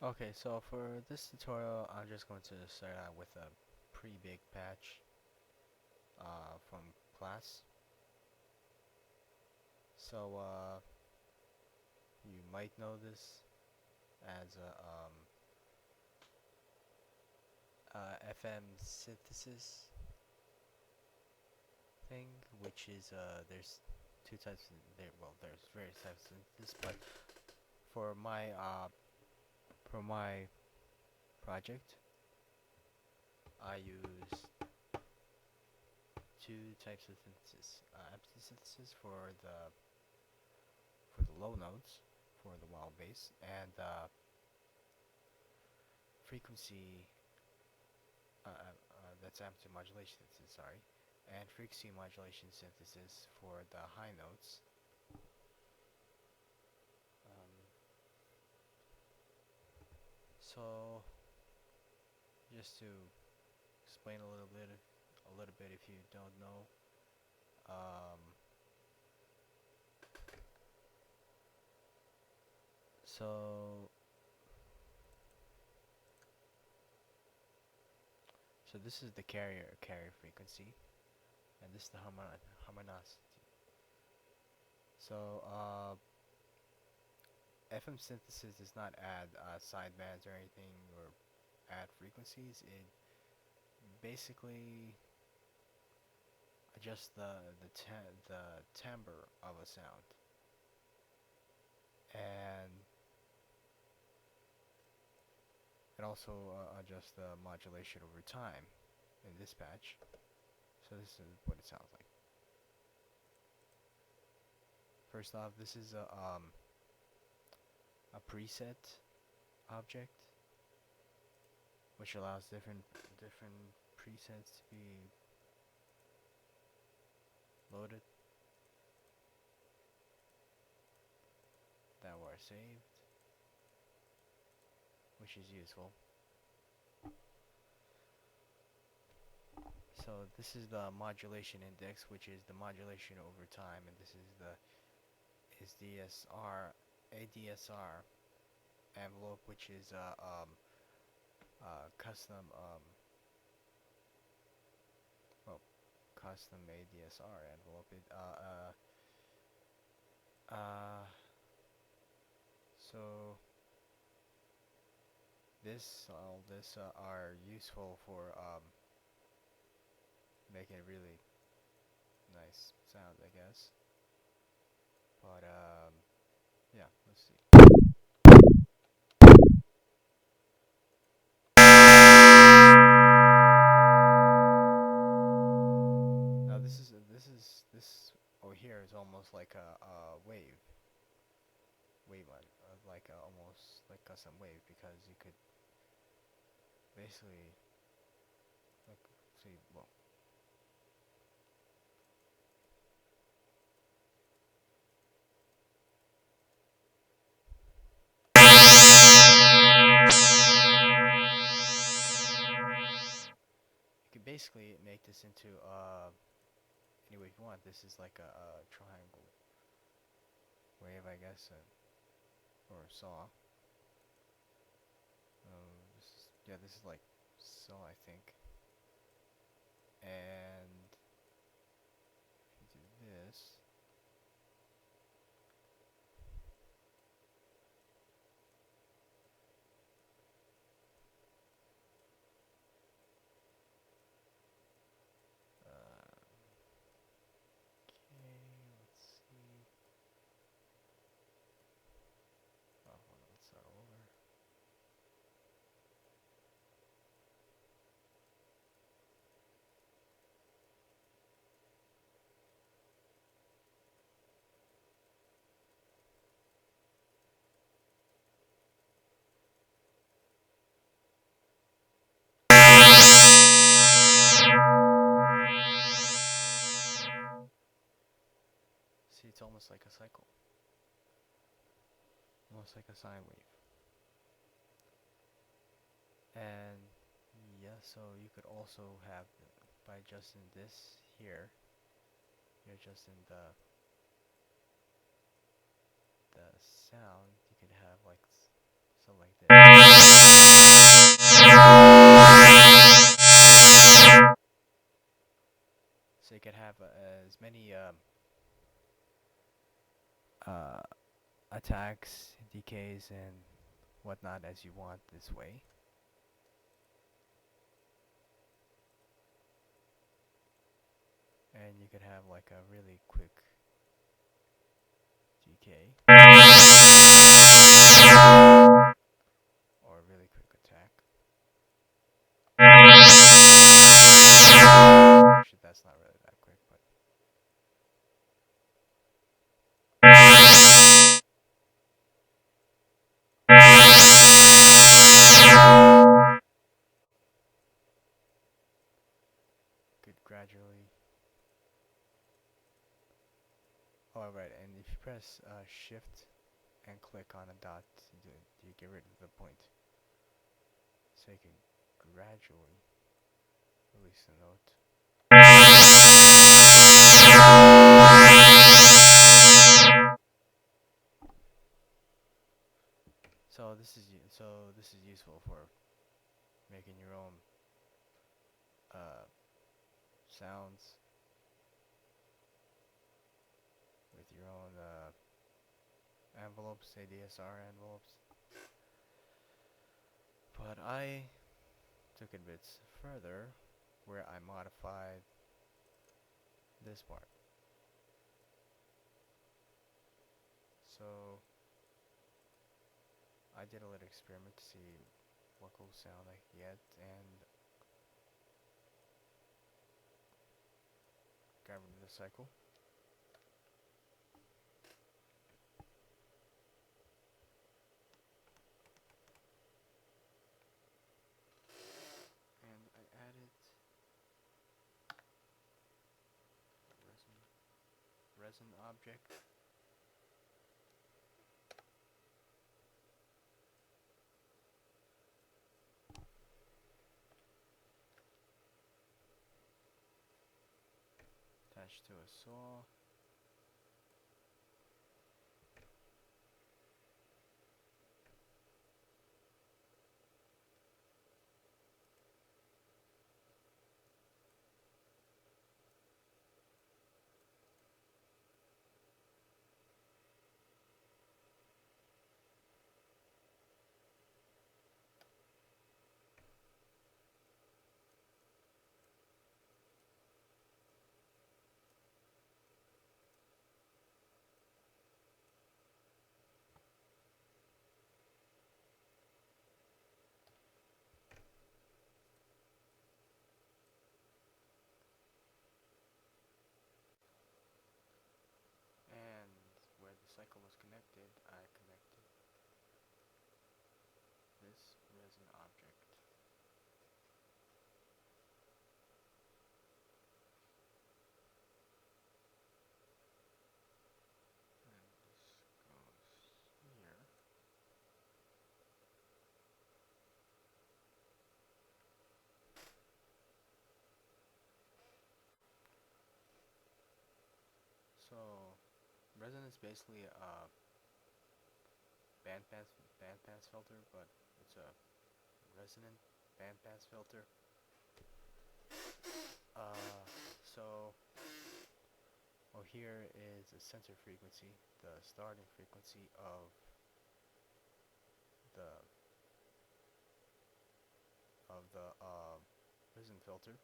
Okay, so for this tutorial, I'm just going to start out with a pretty big patch from class. So you might know this as a FM synthesis thing, which is there's two types. There's various types of synthesis, but for my project, I use two types of synthesis: empty synthesis for the low notes, for the wild bass, and frequency. That's amplitude modulation synthesis. Sorry, and frequency modulation synthesis for the high notes. Um, so just to explain a little bit if you don't know. Um, so so this is the carrier frequency, and this is the harmonicity. So FM synthesis does not add sidebands or anything or add frequencies. It basically adjusts the timbre of a sound, and it also adjusts the modulation over time in this patch. So this is what it sounds like. First off, this is a preset object, which allows different presets to be loaded that were saved, which is useful. So this is the modulation index, which is the modulation over time, and this is the ADSR envelope, which is custom well custom ADSR envelope. So all this are useful for making a really nice sound, I guess. But yeah, let's see. Now this over here is almost like a wave like almost like custom wave, because you could basically like see well. You could basically make this into any way you want. This is like a triangle wave, I guess, or saw. This is like saw, I think. And if you do this, okay, let's see. Oh, hold on, let's start over. See, it's almost like a cycle, almost like a sine wave. And yeah, so you could also have, by adjusting this here, you're adjusting the sound. You could have like So like this. So you can have as many uh, attacks, decays, and whatnot as you want this way. And you could have like a really quick decay or a really quick attack. Actually, that's not really that quick, but could gradually. Oh, right, and if you press Shift and click on a dot, you get rid of the point. So you can gradually release the note. So this is useful for making your own uh, sounds with your own envelopes, ADSR envelopes. But I took it a bit further, where I modified this part. So I did a little experiment to see what cool sound I could get, and got rid of the cycle. And I added resin object. Attached to a saw. And where the cycle was connected, I connected this resin object. And this goes here. So resin is basically a bandpass filter, but it's a resonant bandpass filter. So here is the center frequency, the starting frequency of the resin filter,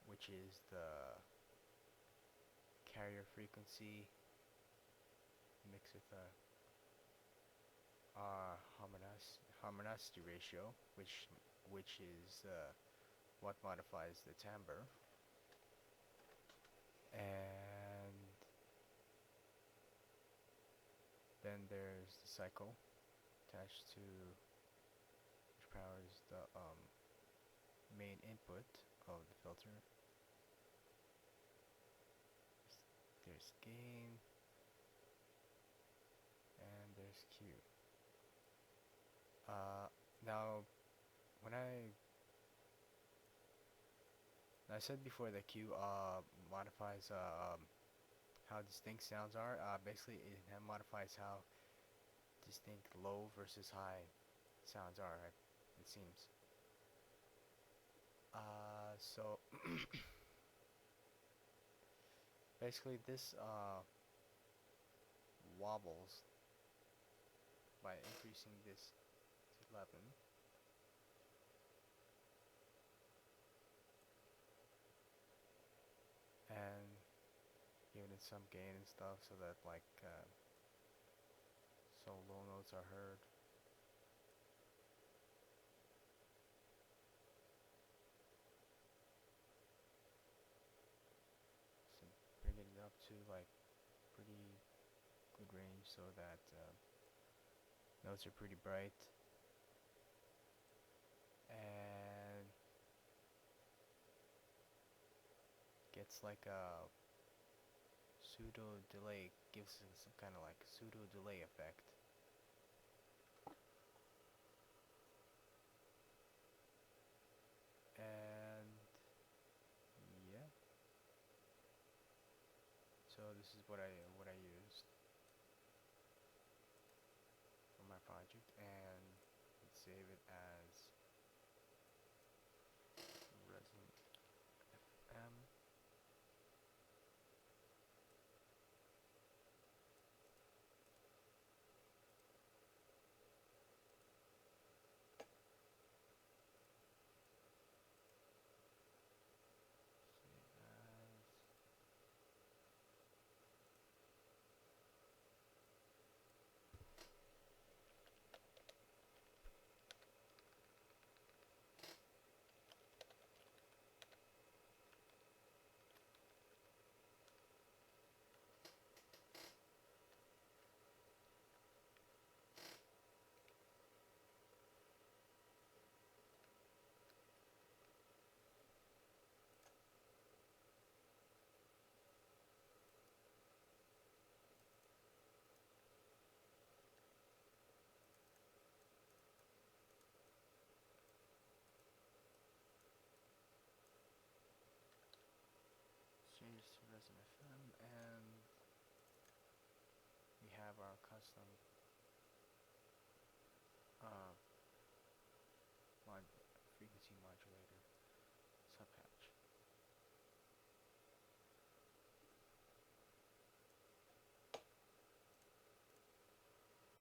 which is the carrier frequency mixed with the harmonicity ratio, which is what modifies the timbre, and then there's the cycle attached to which powers the main input of the filter. There's gain and there's Q. Now when I said before that Q modifies how distinct sounds are. Basically, it modifies how distinct low versus high sounds are, it seems. So basically this wobbles by increasing this to 11 and giving it some gain and stuff so that like so low notes are heard. So bringing it up to like pretty good range so that notes are pretty bright and gets like a pseudo delay, gives it some kind of like pseudo delay effect. And yeah, so this is what I used for my project, and let's save it